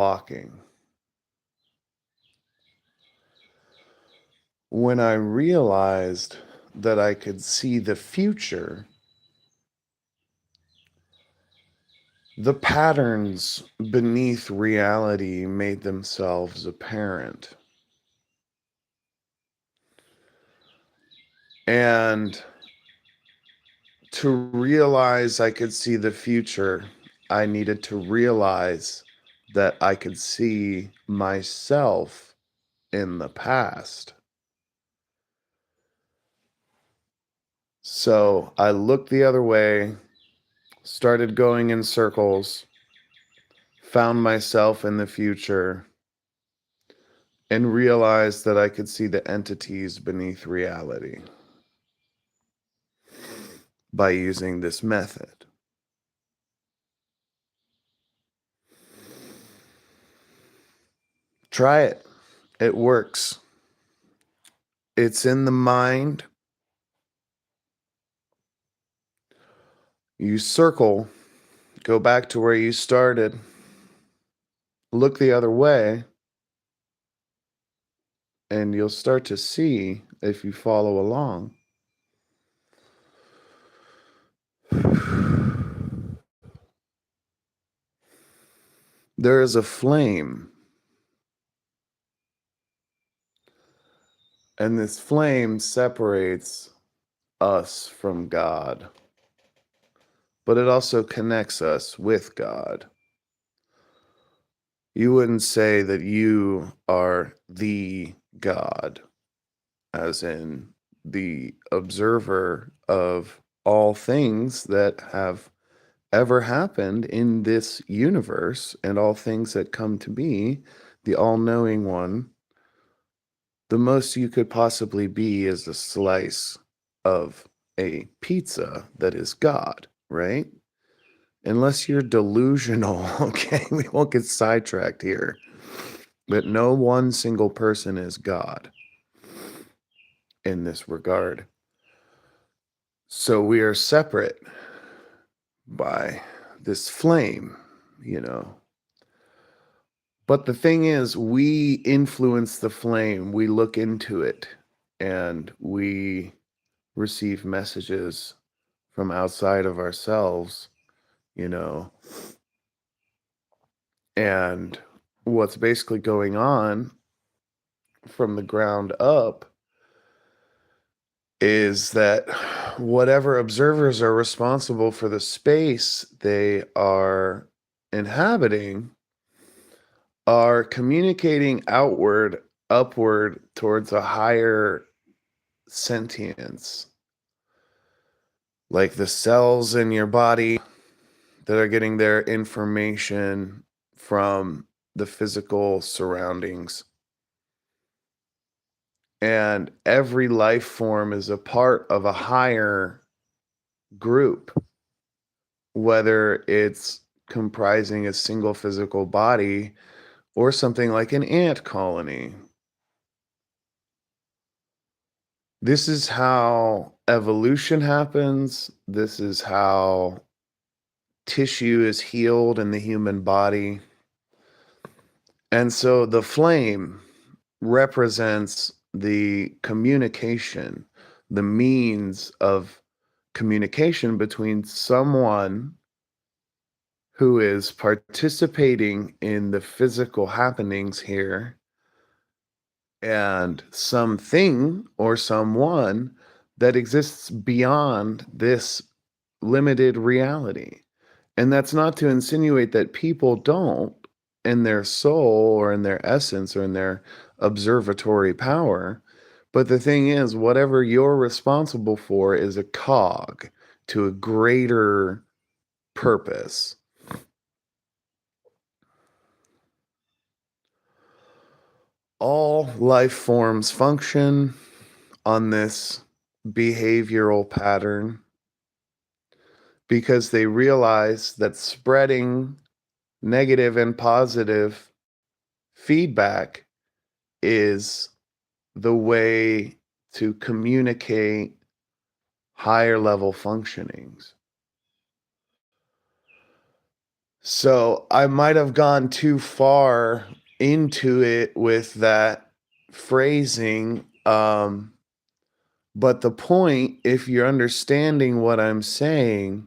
walking. When I realized that I could see the future, the patterns beneath reality made themselves apparent. And to realize I could see the future, I needed to realize that I could see myself in the past. So I looked the other way, started going in circles, found myself in the future, and realized that I could see the entities beneath reality by using this method. Try it. It works. It's in the mind. You circle, go back to where you started, look the other way, and you'll start to see if you follow along. There is a flame, and this flame separates us from God, but it also connects us with God. You wouldn't say that you are the God, as in the observer of all things that have ever happened in this universe and all things that come to be, the all knowing one. The most you could possibly be is a slice of a pizza that is God, right? Unless you're delusional, okay? We won't get sidetracked here. But no one single person is God in this regard. So we are separate by this flame, you know. But the thing is, we influence the flame, we look into it, and we receive messages from outside of ourselves, you know. And what's basically going on from the ground up is that whatever observers are responsible for the space they are inhabiting are communicating outward, upward towards a higher sentience. Like the cells in your body that are getting their information from the physical surroundings. And every life form is a part of a higher group, whether it's comprising a single physical body or something like an ant colony. This is how evolution happens. This is how tissue is healed in the human body. And so the flame represents the communication, the means of communication between someone who is participating in the physical happenings here and something or someone that exists beyond this limited reality. And that's not to insinuate that people don't, in their soul or in their essence or in their observatory power. But the thing is, whatever you're responsible for is a cog to a greater purpose. All life forms function on this behavioral pattern because they realize that spreading negative and positive feedback is the way to communicate higher level functionings. So I might have gone too far into it with that phrasing. But the point, if you're understanding what I'm saying,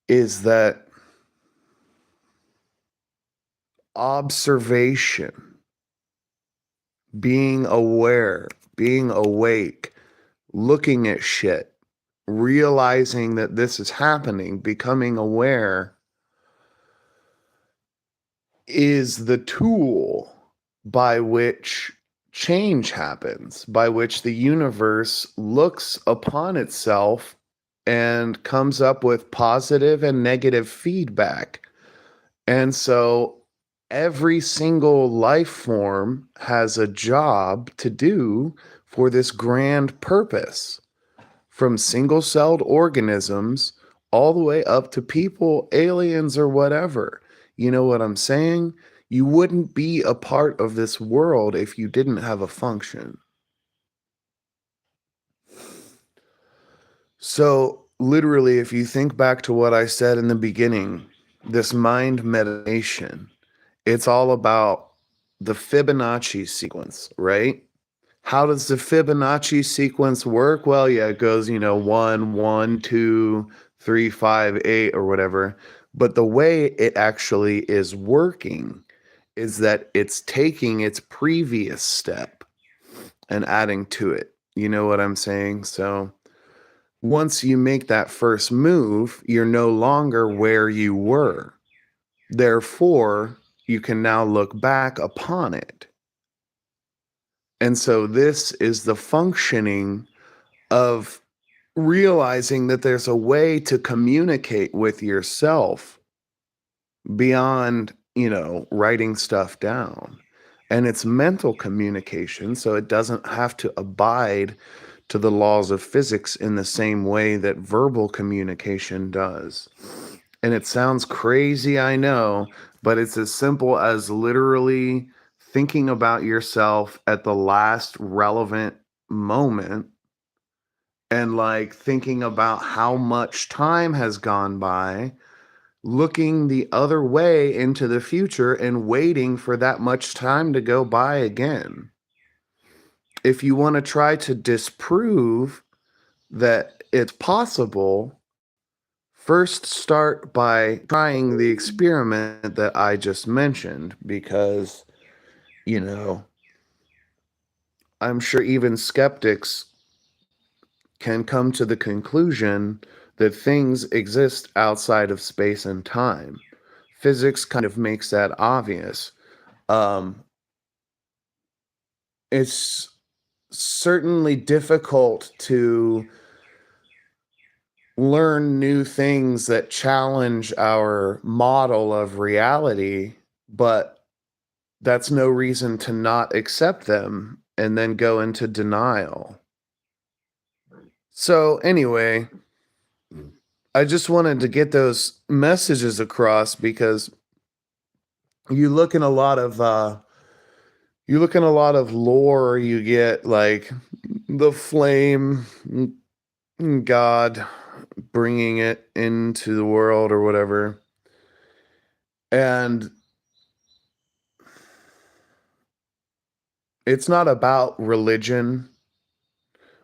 is that observation, being aware, being awake, looking at shit, realizing that this is happening, becoming aware is the tool by which change happens, by which the universe looks upon itself and comes up with positive and negative feedback. And so every single life form has a job to do for this grand purpose, from single celled organisms all the way up to people, aliens, or whatever. You know what I'm saying? You wouldn't be a part of this world if you didn't have a function. So, literally, if you think back to what I said in the beginning, this mind meditation, it's all about the Fibonacci sequence, right? How does the Fibonacci sequence work? Well, yeah, it goes, 1, 1, 2, 3, 5, 8, or whatever. But the way it actually is working is that it's taking its previous step and adding to it. You know what I'm saying? So once you make that first move, you're no longer where you were. Therefore, you can now look back upon it. And so this is the functioning of realizing that there's a way to communicate with yourself beyond, writing stuff down. And it's mental communication, so it doesn't have to abide to the laws of physics in the same way that verbal communication does. And it sounds crazy, I know, but it's as simple as literally thinking about yourself at the last relevant moment and like thinking about how much time has gone by, looking the other way into the future and waiting for that much time to go by again. If you want to try to disprove that it's possible, first start by trying the experiment that I just mentioned, because, you know, I'm sure even skeptics can come to the conclusion that things exist outside of space and time. Physics kind of makes that obvious. Um, it's certainly difficult to learn new things that challenge our model of reality, but that's no reason to not accept them and then go into denial. So, anyway, I just wanted to get those messages across because you look in a lot of lore, you get like the flame God bringing it into the world or whatever. And it's not about religion.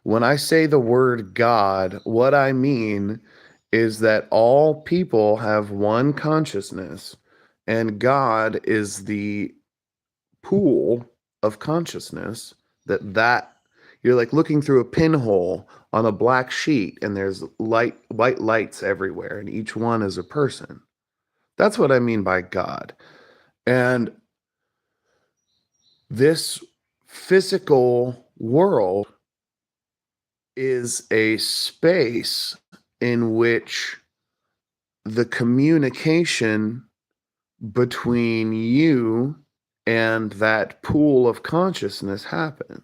When I say the word God, what I mean is that all people have one consciousness, and God is the pool of consciousness that you're like looking through a pinhole on a black sheet, and there's white lights everywhere, and each one is a person. That's what I mean by God. And this physical world is a space in which the communication between you and that pool of consciousness happens.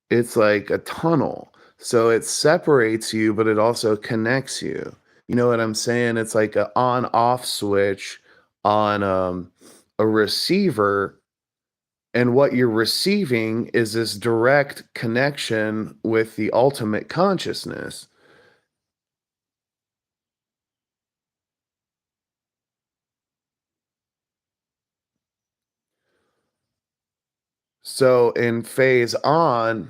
It's like a tunnel. So it separates you, but it also connects you. You know what I'm saying? It's like a on-off switch on a receiver, and what you're receiving is this direct connection with the ultimate consciousness. So in phase on,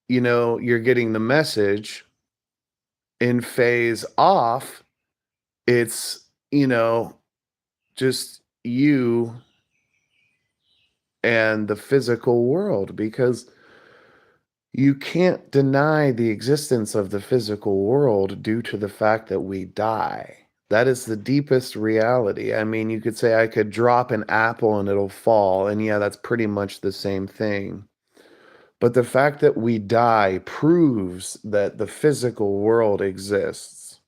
you're getting the message. In phase off, it's, just you and the physical world, because you can't deny the existence of the physical world due to the fact that we die. That is the deepest reality. I mean, you could say I could drop an apple and it'll fall, and yeah, that's pretty much the same thing. But the fact that we die proves that the physical world exists.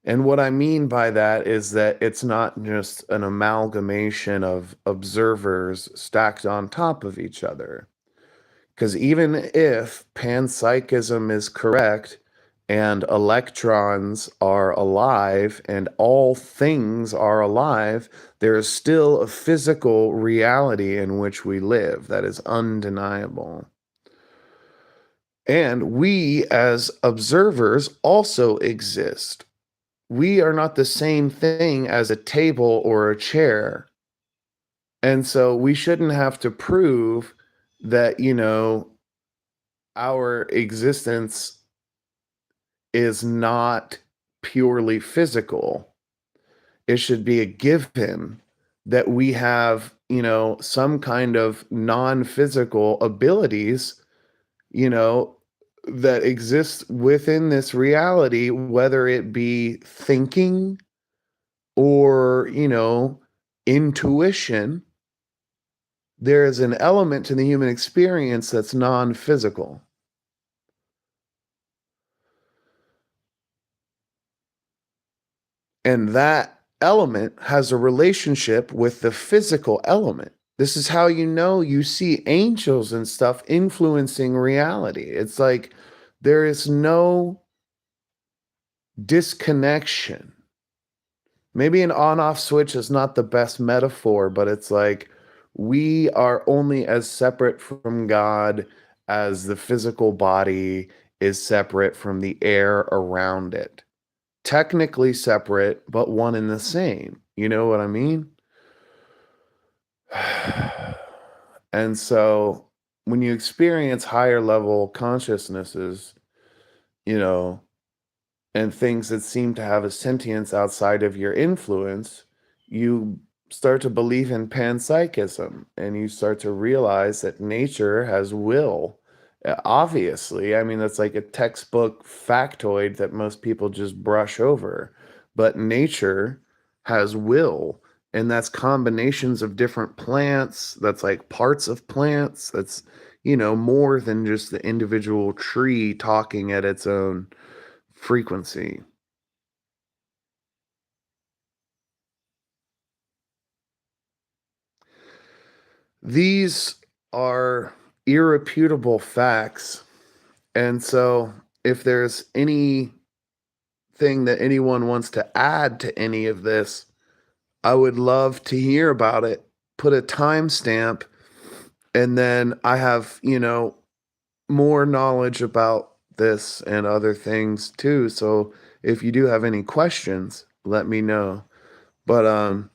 And what I mean by that is that it's not just an amalgamation of observers stacked on top of each other. Because even if panpsychism is correct and electrons are alive and all things are alive, there is still a physical reality in which we live that is undeniable. And we, as observers, also exist. We are not the same thing as a table or a chair. And so we shouldn't have to prove that, our existence is not purely physical. It should be a given that we have, some kind of non physical abilities, you know, that exist within this reality, whether it be thinking or, intuition. There is an element to the human experience that's non physical. And that element has a relationship with the physical element. This is how you see angels and stuff influencing reality. It's like there is no disconnection. Maybe an on off switch is not the best metaphor, but it's like we are only as separate from God as the physical body is separate from the air around it. Technically separate, but one and the same. You know what I mean? And so when you experience higher level consciousnesses, you know, and things that seem to have a sentience outside of your influence, you start to believe in panpsychism and you start to realize that nature has will. Obviously, I mean, that's like a textbook factoid that most people just brush over. But nature has will, and that's combinations of different plants, that's like parts of plants, that's, more than just the individual tree talking at its own frequency. These are irrefutable facts. And so, if there's anything that anyone wants to add to any of this, I would love to hear about it. Put a timestamp, and then I have, more knowledge about this and other things too. So, if you do have any questions, let me know. But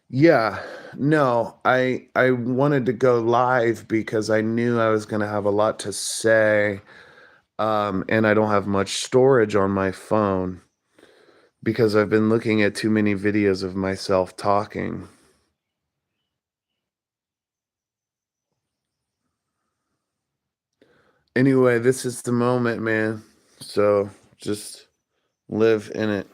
yeah, no, I wanted to go live because I knew I was going to have a lot to say, and I don't have much storage on my phone because I've been looking at too many videos of myself talking. Anyway, this is the moment, man. So just live in it.